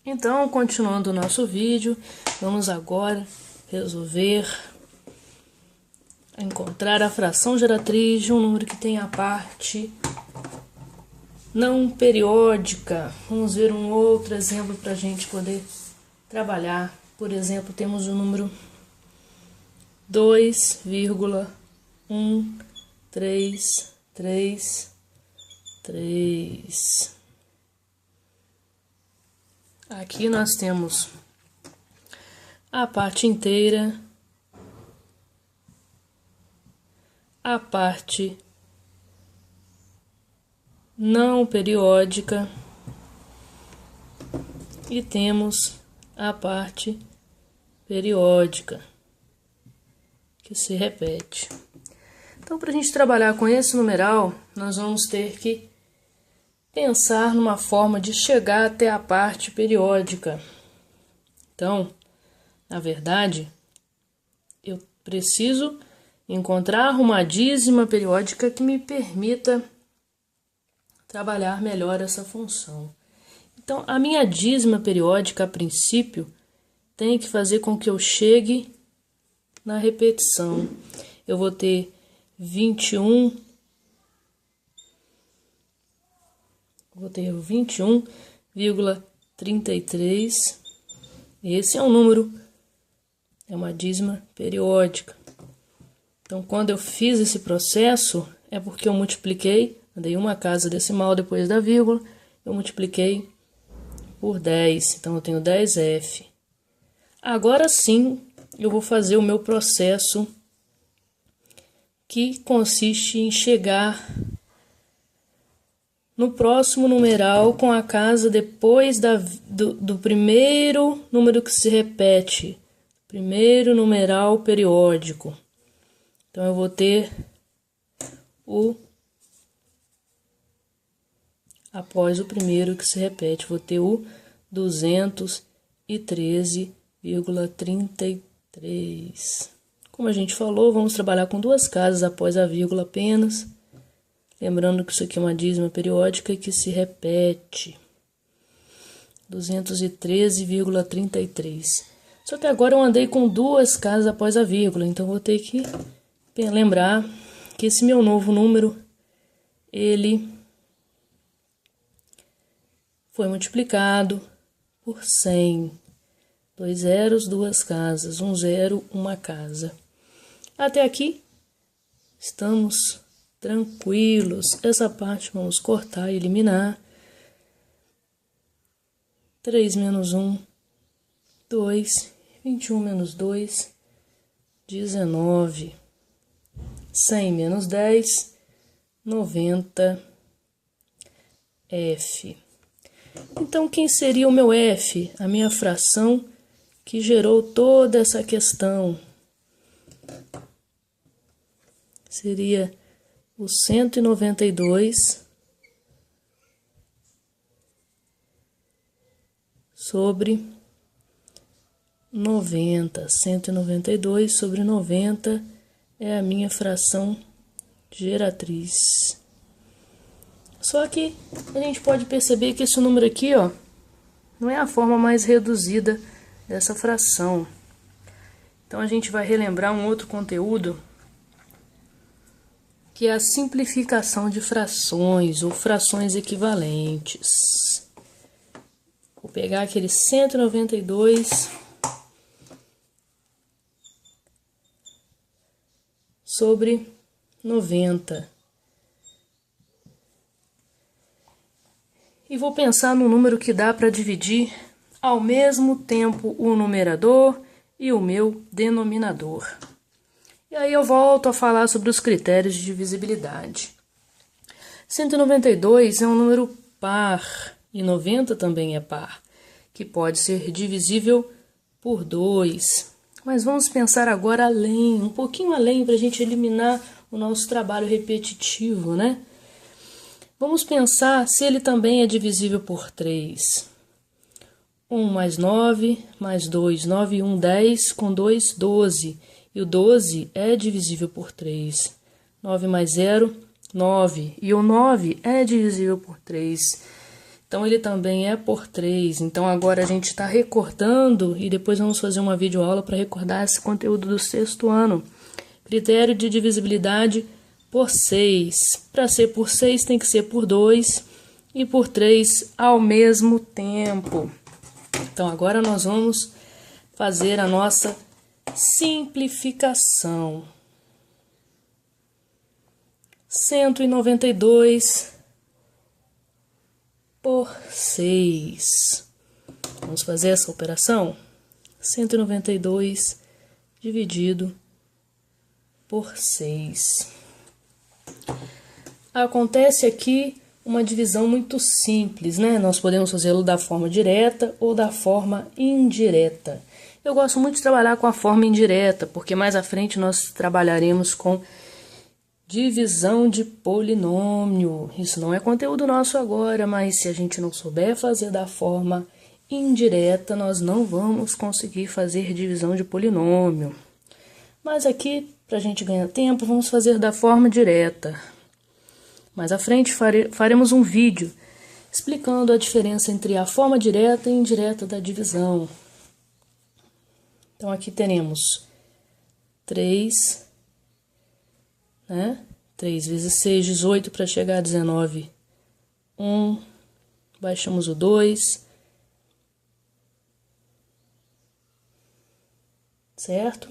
Então, continuando o nosso vídeo, vamos agora resolver encontrar a fração geratriz de um número que tem a parte não periódica. Vamos ver um outro exemplo para a gente poder trabalhar. Por exemplo, temos o número 2,1333. Aqui nós temos a parte inteira, a parte não periódica e temos a parte periódica que se repete. Então, para a gente trabalhar com esse numeral, nós vamos ter que pensar numa forma de chegar até a parte periódica. Então, na verdade, eu preciso encontrar uma dízima periódica que me permita trabalhar melhor essa função. Então, a minha dízima periódica, a princípio, tem que fazer com que eu chegue na repetição. Eu vou ter 21,33. Esse é um número, é uma dízima periódica. Então, quando eu fiz esse processo, é porque eu multipliquei, dei uma casa decimal depois da vírgula, eu multipliquei por 10. Então, eu tenho 10F. Agora sim, eu vou fazer o meu processo, que consiste em chegar no próximo numeral com a casa depois do primeiro número que se repete, primeiro numeral periódico. Então, eu vou ter após o primeiro que se repete, vou ter o 213,33. Como a gente falou, vamos trabalhar com duas casas após a vírgula apenas. Lembrando que isso aqui é uma dízima periódica que se repete. 213,33. Só que agora eu andei com duas casas após a vírgula, então vou ter que lembrar que esse meu novo número, ele foi multiplicado por 100. 2 zeros, duas casas. 1 zero, uma casa. Até aqui estamos tranquilos. Essa parte vamos cortar e eliminar. 3 menos 1, 2. 21 menos 2, 19. 100 menos 10, 90. F. Então, quem seria o meu F? A minha fração que gerou toda essa questão. Seria o 192 sobre 90. 192 sobre 90 é a minha fração geratriz. Só que a gente pode perceber que esse número aqui, ó, não é a forma mais reduzida dessa fração. Então, a gente vai relembrar um outro conteúdo, que é a simplificação de frações ou frações equivalentes. Vou pegar aquele 192 sobre 90. E vou pensar num número que dá para dividir ao mesmo tempo o numerador e o meu denominador. E aí eu volto a falar sobre os critérios de divisibilidade. 192 é um número par e 90 também é par, que pode ser divisível por 2. Mas vamos pensar agora além, um pouquinho além, para a gente eliminar o nosso trabalho repetitivo, né? Vamos pensar se ele também é divisível por 3. 1 mais 9, mais 2, 9 e 1, 10, com 2, 12. E o 12 é divisível por 3. 9 mais 0, 9. E o 9 é divisível por 3. Então, ele também é por 3. Então, agora a gente está recordando e depois vamos fazer uma videoaula para recordar esse conteúdo do 6º ano. Critério de divisibilidade por 6. Para ser por 6 tem que ser por 2 e por 3 ao mesmo tempo. Então, agora nós vamos fazer a nossa simplificação. 192 por 6. Vamos fazer essa operação? 192 dividido por 6. Acontece aqui uma divisão muito simples, né? Nós podemos fazê-lo da forma direta ou da forma indireta. Eu gosto muito de trabalhar com a forma indireta, porque mais à frente nós trabalharemos com divisão de polinômio. Isso não é conteúdo nosso agora, mas se a gente não souber fazer da forma indireta, nós não vamos conseguir fazer divisão de polinômio. Mas aqui, para a gente ganhar tempo, vamos fazer da forma direta. Mais à frente faremos um vídeo explicando a diferença entre a forma direta e indireta da divisão. Então aqui teremos 3, né? 3 vezes 6, 18 para chegar a 19. 1, baixamos o 2, certo?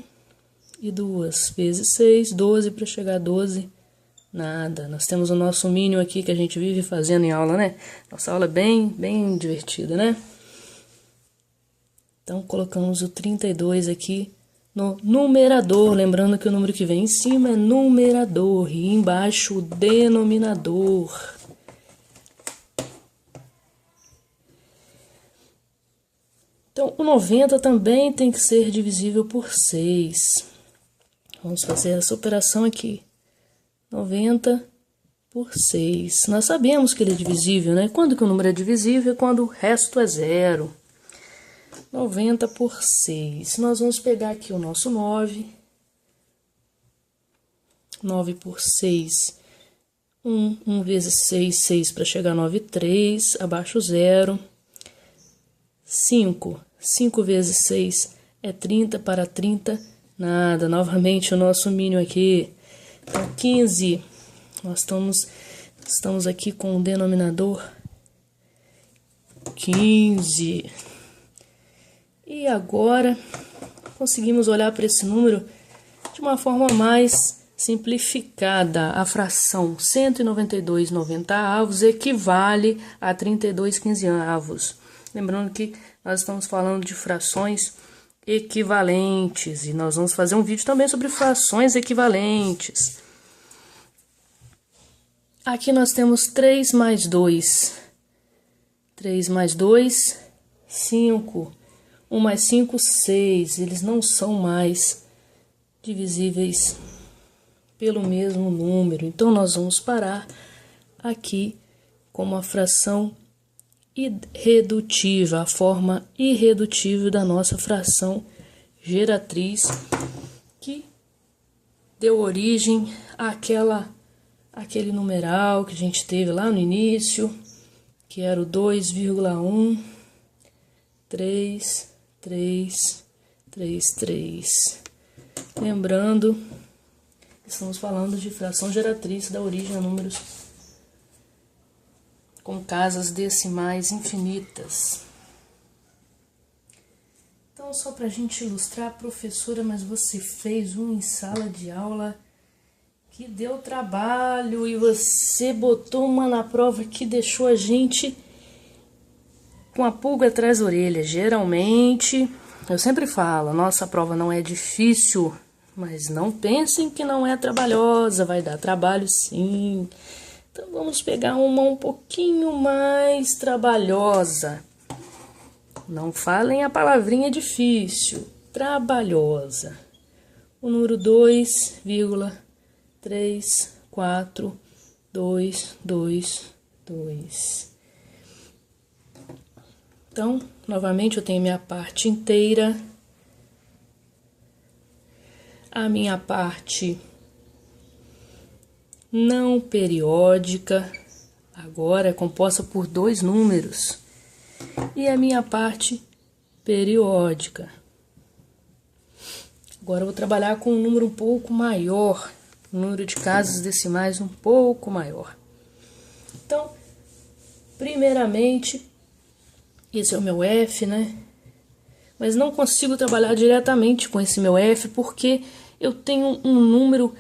E 2 vezes 6, 12 para chegar a 12, nada. Nós temos o nosso mínimo aqui que a gente vive fazendo em aula, né? Nossa aula é bem divertida, né? Então, colocamos o 32 aqui no numerador, lembrando que o número que vem em cima é numerador e embaixo o denominador. Então, o 90 também tem que ser divisível por 6. Vamos fazer essa operação aqui. 90 por 6. Nós sabemos que ele é divisível, né? Quando que o número é divisível? Quando o resto é 0. 90 por 6. Nós vamos pegar aqui o nosso 9. 9 por 6. 1 vezes 6, 6 para chegar a 9, 3. Abaixo 0. 5. 5 vezes 6 é 30 para 30. Nada. Novamente o nosso mínimo aqui. Então, 15. Nós estamos aqui com o denominador 15. E agora, conseguimos olhar para esse número de uma forma mais simplificada. A fração 192/90 equivale a 32/15. Lembrando que nós estamos falando de frações equivalentes. E nós vamos fazer um vídeo também sobre frações equivalentes. Aqui nós temos 3 mais 2. 3 mais 2, 5. 1 mais 5, 6. Eles não são mais divisíveis pelo mesmo número. Então, nós vamos parar aqui como a fração irredutível, a forma irredutível da nossa fração geratriz, que deu origem àquele numeral que a gente teve lá no início, que era o 2,1, 3, 3, 3, 3. Lembrando, estamos falando de fração geratriz da origem a números com casas decimais infinitas. Então, só para a gente ilustrar, professora, mas você fez um em sala de aula que deu trabalho e você botou uma na prova que deixou a gente com a pulga atrás da orelha. Geralmente, eu sempre falo, nossa prova não é difícil, mas não pensem que não é trabalhosa, vai dar trabalho sim. Então vamos pegar uma um pouquinho mais trabalhosa. Não falem a palavrinha difícil, trabalhosa. O número 2,34222. Então, novamente eu tenho minha parte inteira, a minha parte não periódica, agora é composta por 2 números. E a minha parte periódica. Agora eu vou trabalhar com um número um pouco maior, um número de casas decimais um pouco maior. Então, primeiramente, esse é o meu F, né? Mas não consigo trabalhar diretamente com esse meu F porque eu tenho um número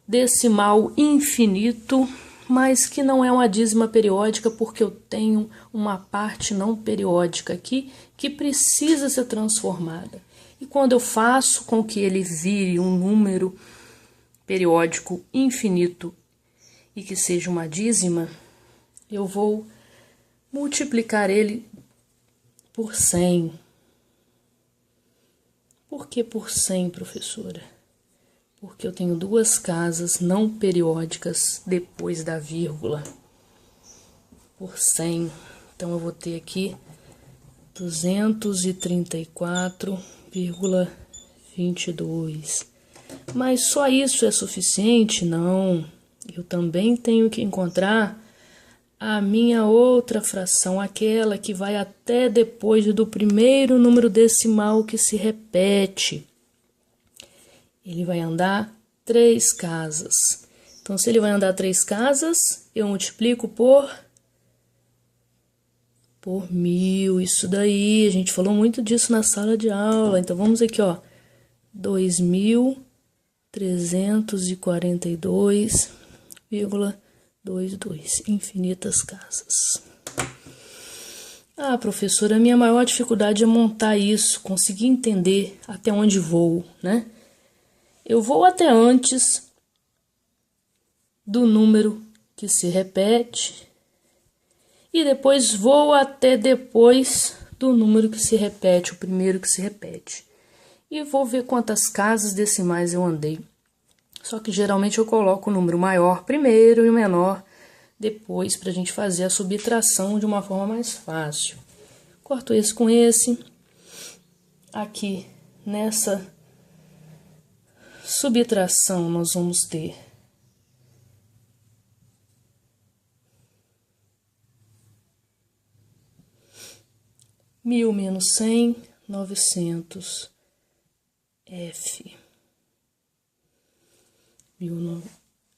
decimal infinito, mas que não é uma dízima periódica porque eu tenho uma parte não periódica aqui que precisa ser transformada. E quando eu faço com que ele vire um número periódico infinito e que seja uma dízima, eu vou multiplicar ele por 100. Por que por 100, professora? Porque eu tenho 2 casas não periódicas depois da vírgula. Por 100. Então, eu vou ter aqui 234,22. Mas só isso é suficiente? Não. Eu também tenho que encontrar a minha outra fração, aquela que vai até depois do primeiro número decimal que se repete. Ele vai andar 3 casas. Então, se ele vai andar 3 casas, eu multiplico por 1000. Isso daí, a gente falou muito disso na sala de aula. Então, vamos aqui, ó. 2342,22. Infinitas casas. Ah, professora, a minha maior dificuldade é montar isso, conseguir entender até onde vou, né? Eu vou até antes do número que se repete e depois vou até depois do número que se repete, o primeiro que se repete. E vou ver quantas casas decimais eu andei. Só que geralmente eu coloco o número maior primeiro e o menor depois, para a gente fazer a subtração de uma forma mais fácil. Corto esse com esse. Aqui, nessa subtração, nós vamos ter 1000 menos 100, 900. F.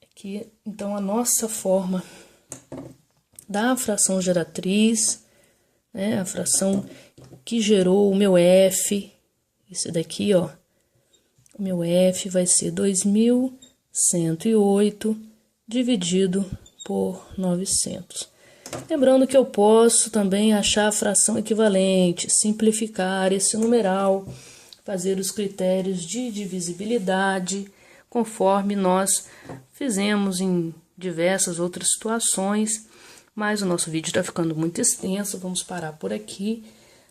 Aqui, então, a nossa forma da fração geratriz, né, a fração que gerou o meu F, esse daqui, ó, o meu F vai ser 2108 dividido por 900. Lembrando que eu posso também achar a fração equivalente, simplificar esse numeral, fazer os critérios de divisibilidade, conforme nós fizemos em diversas outras situações, mas o nosso vídeo está ficando muito extenso, vamos parar por aqui.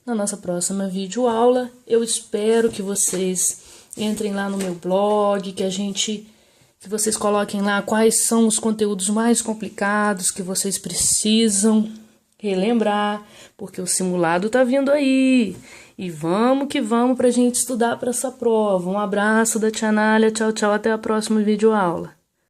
Na nossa próxima videoaula, eu espero que vocês entrem lá no meu blog, que vocês coloquem lá quais são os conteúdos mais complicados que vocês precisam relembrar, porque o simulado tá vindo aí. E vamos que vamos pra gente estudar para essa prova. Um abraço da Tia Nália, tchau, tchau, até a próxima videoaula.